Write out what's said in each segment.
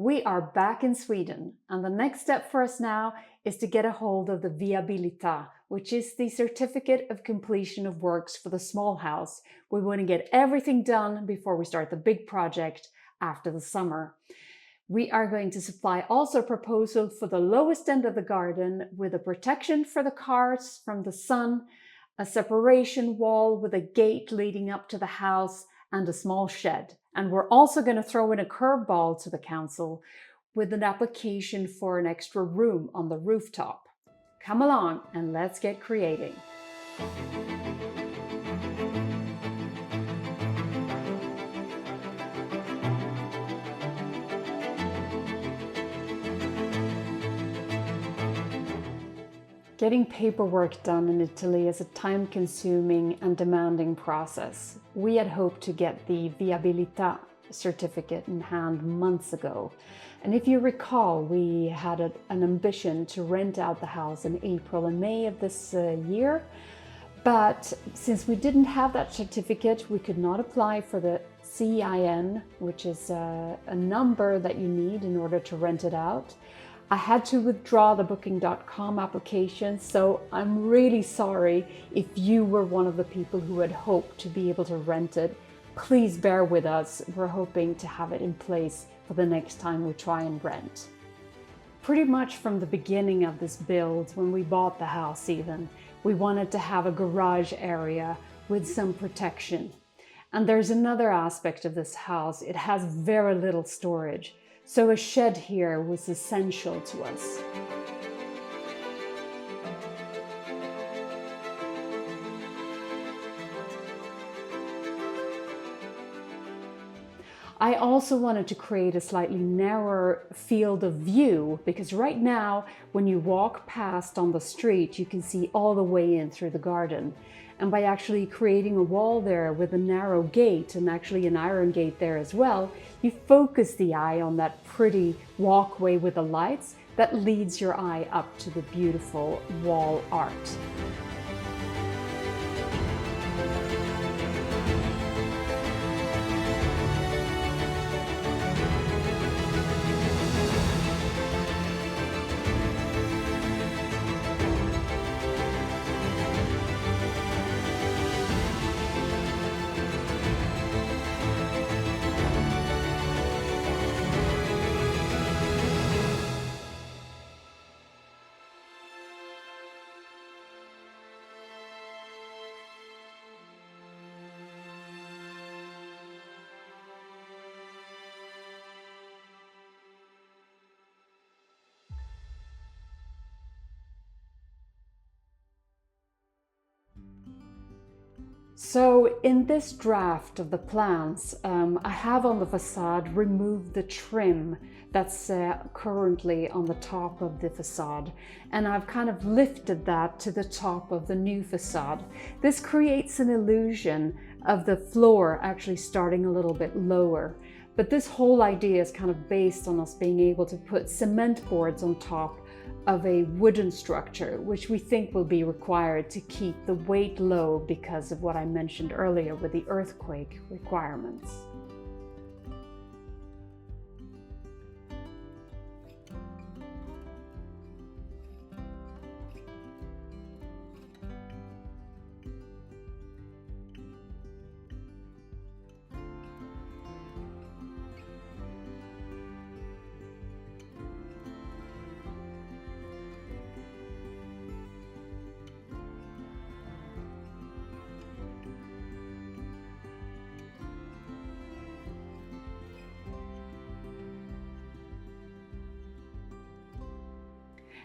We are back in Sweden, and the next step for us now is to get a hold of the Viabilità, which is the certificate of completion of works for the small house. We want to get everything done before we start the big project after the summer. We are going to supply also a proposal for the lowest end of the garden with a protection for the cars from the sun, a separation wall with a gate leading up to the house, and a small shed. And we're also going to throw in a curveball to the council with an application for an extra room on the rooftop. Come along and let's get creating. Getting paperwork done in Italy is a time-consuming and demanding process. We had hoped to get the Viabilità certificate in hand months ago. And if you recall, we had an ambition to rent out the house in April and May of this year. But since we didn't have that certificate, we could not apply for the CIN, which is a number that you need in order to rent it out. I had to withdraw the booking.com application, so I'm really sorry if you were one of the people who had hoped to be able to rent it. Please bear with us. We're hoping to have it in place for the next time we try and rent. Pretty much from the beginning of this build, when we bought the house even, we wanted to have a garage area with some protection. And there's another aspect of this house. It has very little storage. So a shed here was essential to us. I also wanted to create a slightly narrower field of view because right now, when you walk past on the street, you can see all the way in through the garden. And by actually creating a wall there with a narrow gate and actually an iron gate there as well, you focus the eye on that pretty walkway with the lights that leads your eye up to the beautiful wall art. So in this draft of the plans, I have on the facade removed the trim that's currently on the top of the facade, and I've kind of lifted that to the top of the new facade. This creates an illusion of the floor actually starting a little bit lower, but this whole idea is kind of based on us being able to put cement boards on top of a wooden structure, which we think will be required to keep the weight low because of what I mentioned earlier with the earthquake requirements.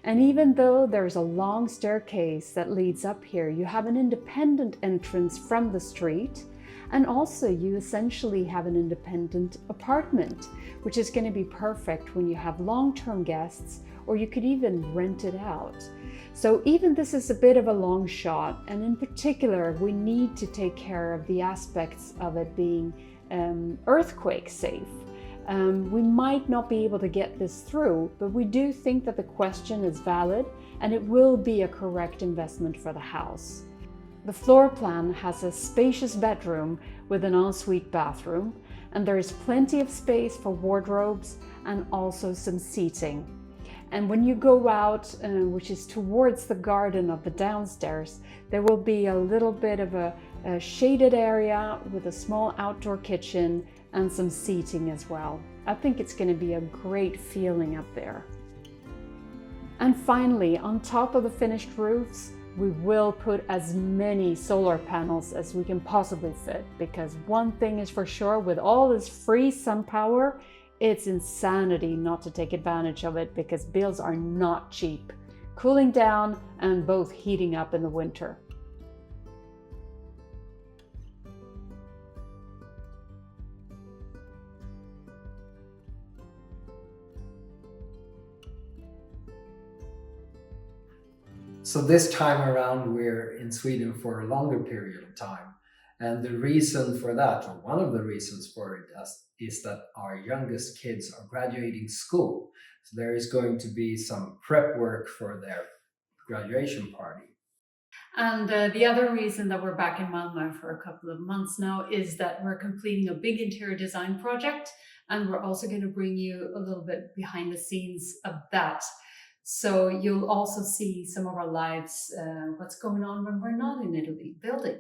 And even though there's a long staircase that leads up here, you have an independent entrance from the street. And also you essentially have an independent apartment, which is going to be perfect when you have long-term guests, or you could even rent it out. So even this is a bit of a long shot. And in particular, we need to take care of the aspects of it being earthquake safe. We might not be able to get this through, but we do think that the question is valid and it will be a correct investment for the house. The floor plan has a spacious bedroom with an ensuite bathroom, And there is plenty of space for wardrobes and also some seating. And when you go out, which is towards the garden of the downstairs, there will be a little bit of a shaded area with a small outdoor kitchen and some seating as well. I think it's going to be a great feeling up there. And finally, on top of the finished roofs, we will put as many solar panels as we can possibly fit, because one thing is for sure, with all this free sun power, it's insanity not to take advantage of it, because bills are not cheap. Cooling down and both heating up in the winter. So this time around, we're in Sweden for a longer period of time. And the reason for that, or one of the reasons for it, is that our youngest kids are graduating school. So there is going to be some prep work for their graduation party. And the other reason that we're back in Malmö for a couple of months now is that we're completing a big interior design project, and we're also going to bring you a little bit behind the scenes of that. So you'll also see some of our lives, what's going on when we're not in Italy building.